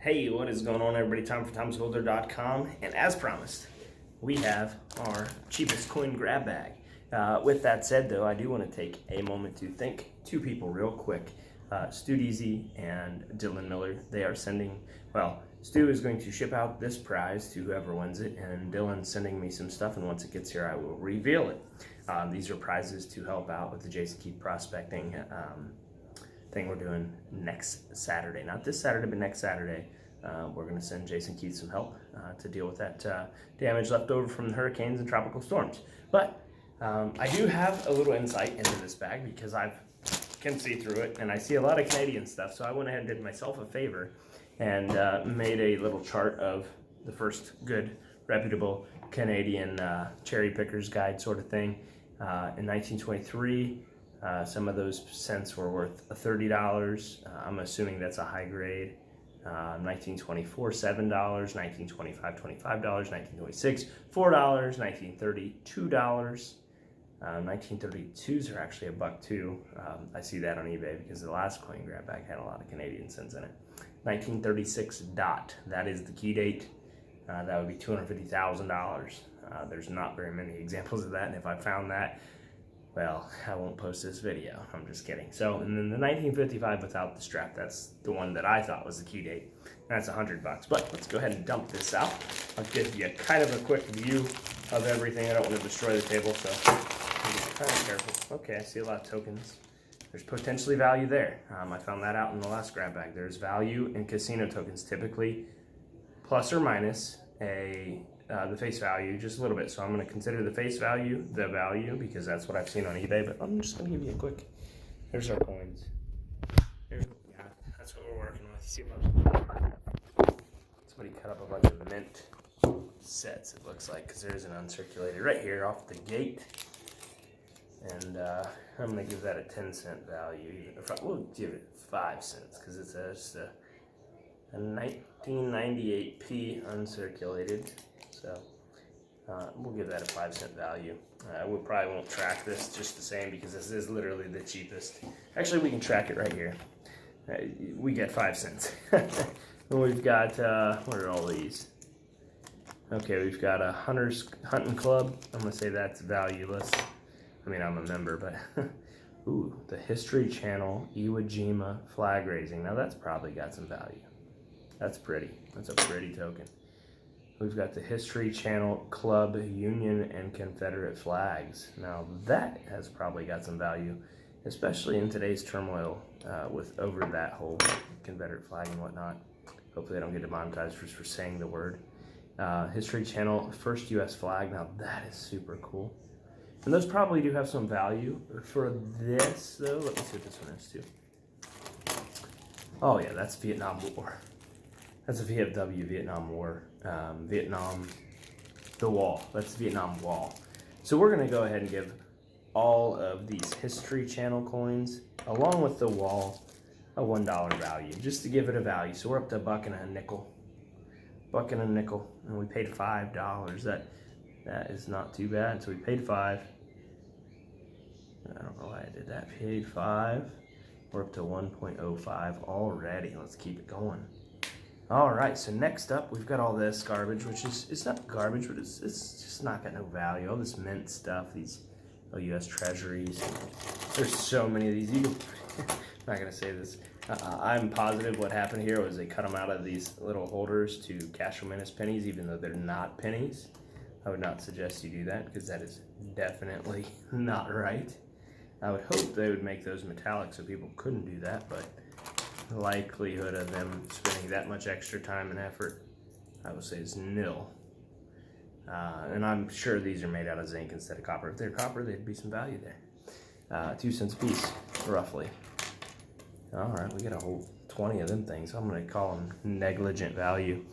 Hey, what is going on, everybody? Time for TomsGolder.com, and as promised, we have our cheapest coin grab bag. With that said, though, I do want to take a moment to thank two people real quick. Stu Deasy and Dylan Miller. They are sending, well, Stu is going to ship out this prize to whoever wins it, and Dylan's sending me some stuff, and once it gets here, I will reveal it. These are prizes to help out with the Jason Keith prospecting thing we're doing next Saturday. Not this Saturday, but next Saturday. We're going to send Jason Keith some help to deal with that damage left over from the hurricanes and tropical storms. But I do have a little insight into this bag because I can see through it, and I see a lot of Canadian stuff, so I went ahead and did myself a favor and made a little chart of the first good, reputable Canadian cherry pickers guide sort of thing. In 1923, some of those cents were worth $30. I'm assuming that's a high grade. 1924, $7, 1925, $25, 1926, $4, 1930, $2. 1932s are actually $1 I see that on eBay because the last coin grab bag had a lot of Canadian cents in it. 1936 dot, that is the key date. That would be $250,000. There's not very many examples of that, and if I found that, well, I won't post this video. I'm just kidding. So, and then the 1955 without the strap, that's the one that I thought was the key date. That's $100. But let's go ahead and dump this out. I'll give you kind of a quick view of everything. I don't want to destroy the table, so I'm just kind of careful. Okay, I see a lot of tokens. There's potentially value there. I found that out in the last grab bag. There's value in casino tokens, typically plus or minus the face value just a little bit. So I'm going to consider the face value the value because that's what I've seen on eBay. But I'm just going to give you a quick. There's our coins. There's what we got. That's what we're working with. See somebody cut up a bunch of mint sets. It looks like because there's an uncirculated right here off the gate, and I'm going to give that a 10-cent value. We'll give it 5 cents because it's just a 1998p uncirculated. So we'll give that a 5-cent value. We probably won't track this just the same because this is literally the cheapest. Actually, we can track it right here. We get 5 cents. We've got, what are all these? Okay, we've got a Hunter's Hunting Club. I'm going to say that's valueless. I mean, I'm a member, but ooh, the History Channel Iwo Jima flag raising. Now that's probably got some value. That's pretty. That's a pretty token. We've got the History Channel Club Union and Confederate flags. Now that has probably got some value, especially in today's turmoil with over that whole Confederate flag and whatnot. Hopefully I don't get demonetized just for saying the word. History Channel first U.S. flag. Now that is super cool. And those probably do have some value. For this though, let me see what this one is too. Oh yeah, that's Vietnam War. That's a VFW, Vietnam War. Vietnam, the wall. That's Vietnam Wall. So we're going to go ahead and give all of these History Channel coins, along with the wall, a $1 value, just to give it a value. So we're up to $1 and a nickel. $1 and a nickel. And we paid $5. That is not too bad. So we paid $5. I don't know why I did that. Paid $5. We're up to 1.05 already. Let's keep it going. All right, so next up, we've got all this garbage, which is, it's not garbage, but it's just not got no value. All this mint stuff, these U.S. treasuries. There's so many of these. I'm not going to say this. I'm positive what happened here was they cut them out of these little holders to cash them in as pennies, even though they're not pennies. I would not suggest you do that because that is definitely not right. I would hope they would make those metallic so people couldn't do that, but the likelihood of them spending that much extra time and effort, I would say, is nil. And I'm sure these are made out of zinc instead of copper. If they're copper, there'd be some value there. 2 cents a piece, roughly. All right, we got a whole 20 of them things. I'm going to call them negligent value.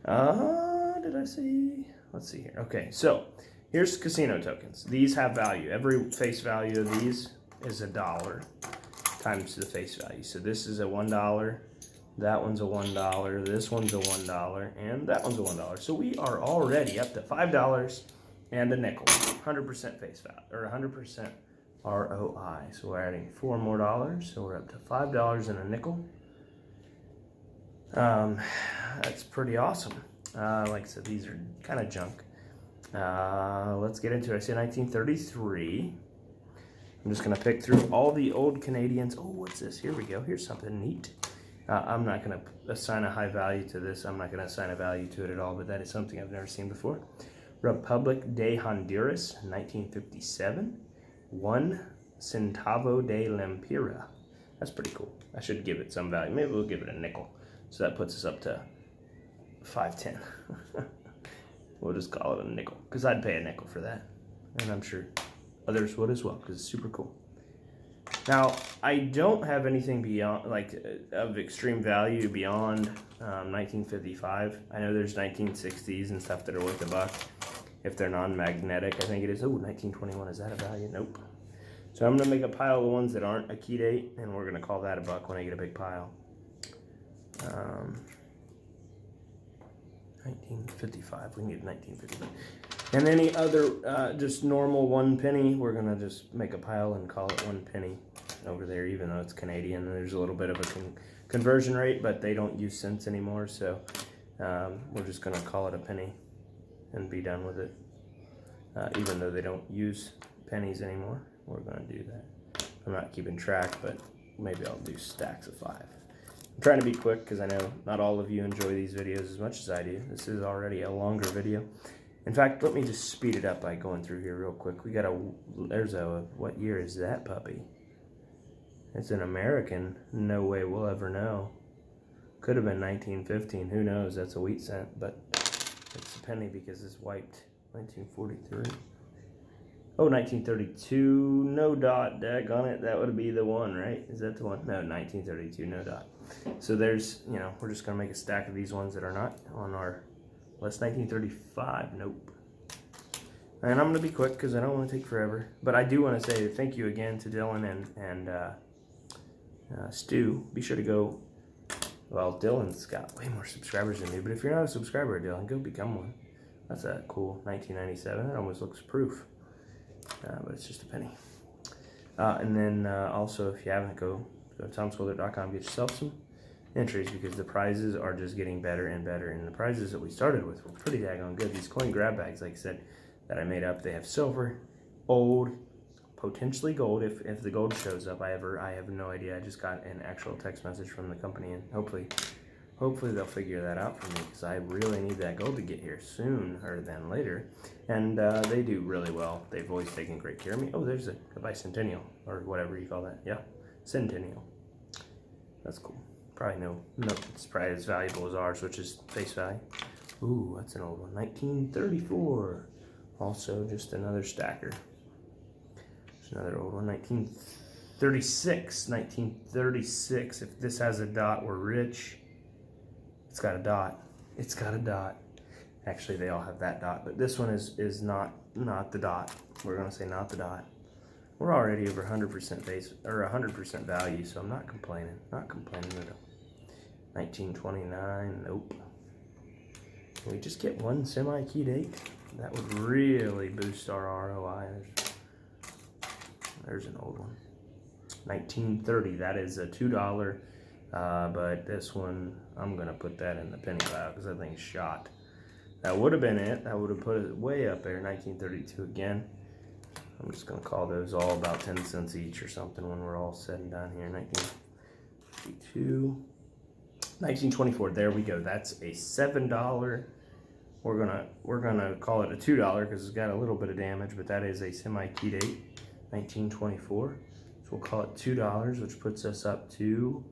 Did I see? Let's see here. Okay, so here's casino tokens. These have value. Every face value of these is $1. Times the face value. So this is a $1, that one's a $1, this one's a $1, and that one's a $1. So we are already up to $5 and a nickel, 100% face value, or 100% ROI. So we're adding $4 more, so we're up to $5 and a nickel. That's pretty awesome. Like I said, these are kind of junk. Let's get into it. I say 1933. I'm just going to pick through all the old Canadians. Oh, what's this? Here we go. Here's something neat. I'm not going to assign a high value to this. I'm not going to assign a value to it at all, but that is something I've never seen before. Republic de Honduras, 1957. 1 centavo de lempira. That's pretty cool. I should give it some value. Maybe we'll give it a nickel. So that puts us up to 5.10. We'll just call it a nickel, because I'd pay a nickel for that. And I'm sure others would as well, because it's super cool. Now, I don't have anything beyond, like, of extreme value beyond 1955. I know there's 1960s and stuff that are worth $1 if they're non-magnetic. I think it is. Oh, 1921, is that a value? Nope. So I'm going to make a pile of the ones that aren't a key date, and we're going to call that $1 when I get a big pile. 1955, we need 1955. And any other just normal 1 penny, we're going to just make a pile and call it 1 penny over there, even though it's Canadian. There's a little bit of a conversion rate, but they don't use cents anymore, so we're just going to call it a penny and be done with it. Even though they don't use pennies anymore, we're going to do that. I'm not keeping track, but maybe I'll do stacks of 5. I'm trying to be quick because I know not all of you enjoy these videos as much as I do. This is already a longer video. In fact, let me just speed it up by going through here real quick. We got there's what year is that puppy? It's an American. No way we'll ever know. Could have been 1915. Who knows? That's a wheat cent, but it's a penny because it's wiped. 1943. Oh, 1932. No dot. Daggone it. That would be the one, right? Is that the one? No, 1932. No dot. So there's, we're just going to make a stack of these ones that are not on our list. 1935. Nope. And I'm going to be quick because I don't want to take forever. But I do want to say thank you again to Dylan and Stu. Be sure to go. Well, Dylan's got way more subscribers than me. But if you're not a subscriber, Dylan, go become one. That's a cool 1997. It almost looks proof. But it's just a penny. And then also, if you haven't, go to TomSkolder.com, get yourself some entries, because the prizes are just getting better and better. And the prizes that we started with were pretty daggone good. These coin grab bags, like I said, that I made up, they have silver, old, potentially gold if the gold shows up. I have no idea. I just got an actual text message from the company, and hopefully they'll figure that out for me, because I really need that gold to get here sooner than later. And they do really well. They've always taken great care of me. Oh, there's a bicentennial, or whatever you call that. Yeah, centennial. That's cool. Probably no, it's probably as valuable as ours, which is face value. Ooh, that's an old one. 1934. Also, just another stacker. There's another old one. 1936. 1936. If this has a dot, we're rich. It's got a dot. It's got a dot. Actually, they all have that dot, but this one is not the dot. We're gonna say not the dot. We're already over 100% base, or 100% value, so I'm not complaining. Not complaining at all. 1929. Nope. Can we just get one semi-key date? That would really boost our ROI. There's an old one. 1930. That is a $2. But this one, I'm going to put that in the penny pile because that thing's shot. That would have been it. That would have put it way up there. 1932 again. I'm just going to call those all about 10 cents each or something when we're all said and done here. 1952. 1924. There we go. That's a $7. We're gonna call it a $2 because it's got a little bit of damage, but that is a semi-key date. 1924. So we'll call it $2, which puts us up to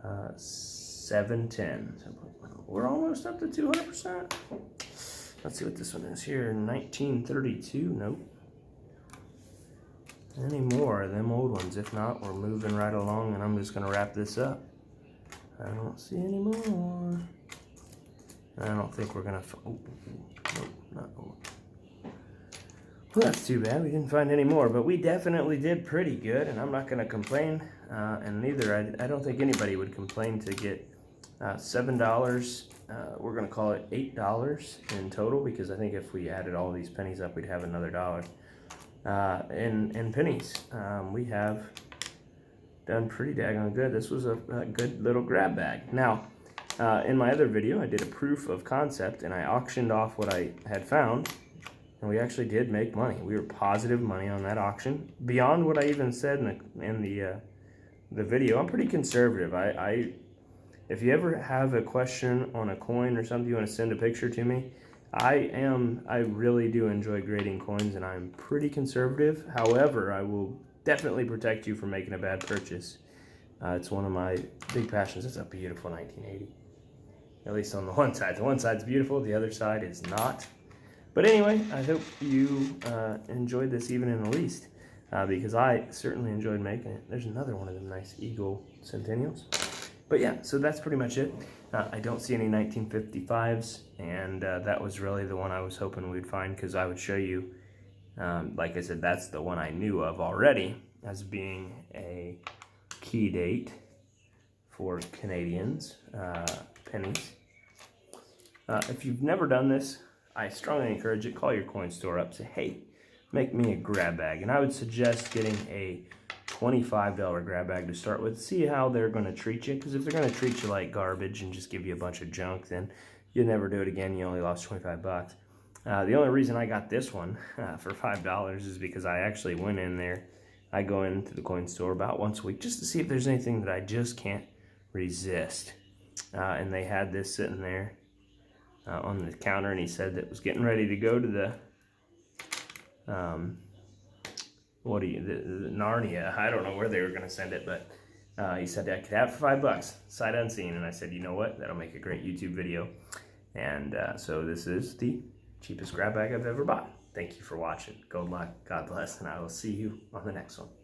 $7.10. So we're almost up to 200%. Let's see what this one is here. 1932. Nope. Any more of them old ones? If not, we're moving right along, and I'm just gonna wrap this up. I don't see any more. I don't think we're gonna. Oh, nope, not old. Well, that's too bad. We didn't find any more, but we definitely did pretty good, and I'm not gonna complain. And neither I don't think anybody would complain to get $7. We're gonna call it $8 in total, because I think if we added all these pennies up, we'd have another $1. In pennies, we have done pretty daggone good. This was a good little grab bag. Now, In my other video, I did a proof of concept, and I auctioned off what I had found, and we actually did make money. We were positive money on that auction, beyond what I even said in the video. I'm pretty conservative. If you ever have a question on a coin or something you want to send a picture to me, I really do enjoy grading coins, and I'm pretty conservative. However, I will definitely protect you from making a bad purchase. It's one of my big passions. It's a beautiful 1980. At least on the one side. The one side's beautiful, the other side is not. But anyway, I hope you enjoyed this even in the least, because I certainly enjoyed making it. There's another one of them nice Eagle Centennials. But yeah, so that's pretty much it. I don't see any 1955s, and that was really the one I was hoping we'd find, because I would show you, like I said, that's the one I knew of already as being a key date for Canadians, pennies. If you've never done this, I strongly encourage it. Call your coin store up, say, hey, make me a grab bag. And I would suggest getting a $25 grab bag to start with. See how they're going to treat you, because if they're going to treat you like garbage and just give you a bunch of junk, then you'll never do it again. You only lost 25 bucks. The only reason I got this one for $5 is because I actually went in there. I go into the coin store about once a week just to see if there's anything that I just can't resist. And they had this sitting there on the counter, and he said that it was getting ready to go to the the Narnia. I don't know where they were going to send it, but he said I could have it for $5, sight unseen. And I said, you know what? That'll make a great YouTube video. And so this is the cheapest grab bag I've ever bought. Thank you for watching. Good luck, God bless, and I will see you on the next one.